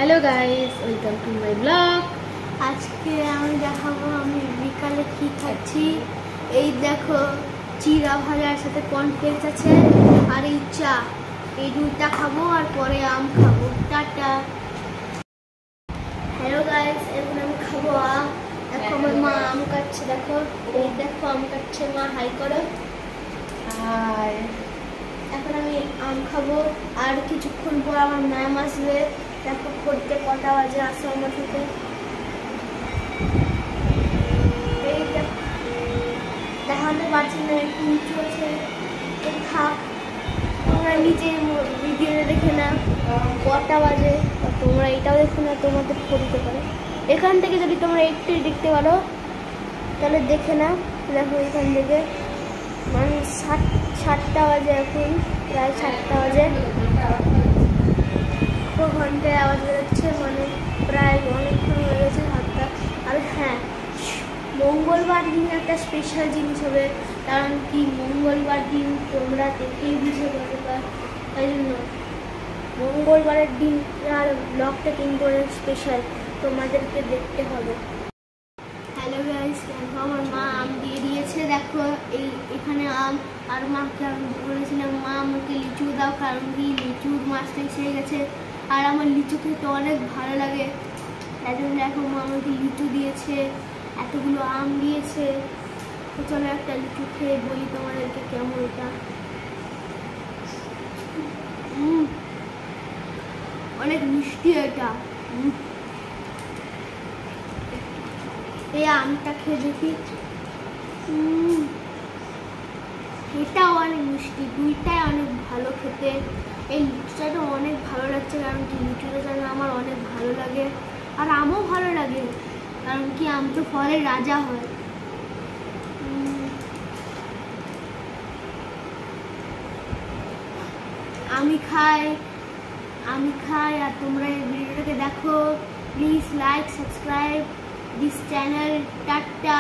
Hello guys, welcome to my blog. आज के আমি দেখাবো আমি বিকালে কি খাচ্ছি। এই দেখো চিরা ভাজার সাথে কর্নফ্লেক্স আছে আর এই চা, এই দুইটা খাবো আর পরে আম খাবো। টাটা। হ্যালো গাইস, এখন আমি খাবো আম। দেখো আমার মা আম কাটছে, দেখো এই দেখো আম কাটছে মা, হাই করো। আর এখন আমি আম খাবো আর কিছুক্ষণ পর আমার ম্যাম আসবে। দেখো পড়তে কটা বাজে আসো আমার সাথে। এই দেখাতে পারছি না, একটু নিচু আছে, থাক তোমরা নিজের ভিডিওতে দেখে না কটা বাজে, তোমরা এটাও দেখো না, তোমাদের পড়তে পারে। এখান থেকে যদি তোমরা একটু দেখতে পারো তাহলে দেখে না। দেখো এখান থেকে মানে 7টা বাজে, এখন প্রায় 7টা বাজে, ঘন্টায় আওয়াজ বেরোচ্ছে, মানে প্রায় অনেকক্ষণ হয়ে গেছে 7টা। আর হ্যাঁ, মঙ্গলবার দিন একটা স্পেশাল জিনিস হবে, কারণ কি মঙ্গলবার দিন তোমরা দেখেই বুঝে পারবে, তাই জন্য মঙ্গলবারের দিন আর ব্লগটা কিন্তু অনেক স্পেশাল, তোমাদেরকে দেখতে হবে। হ্যালো গাইস, আমার মা আম দিয়ে দিয়েছে, দেখো এই এখানে আম। আর মাকে আমি বলেছিলাম মা আমাকে লিচু দাও, কারণ কি লিচুর মাছটা এসে গেছে আর আমার লিচু খেতে অনেক ভালো লাগে, তাই জন্য দেখো মা আমাকে লিচু দিয়েছে, এতগুলো আম দিয়েছে। তো চলো একটা লিচু খেয়ে বলি তোমাদেরকে কেমন এটা। অনেক মিষ্টি এটা। এই আমটা খেয়ে দেখি, এটাও অনেক মিষ্টি, দুইটাই অনেক ভালো খেতে। এই লিচুটা অনেক ভালো লাগছে, কারণ কি লিচুটা যেন আমার অনেক ভালো লাগে আর আমও ভালো লাগে, কারণ কি আম তো ফলের রাজা হয়। আমি খাই আর তোমরা এই ভিডিওটাকে দেখো। Please like, subscribe this channel. Tata.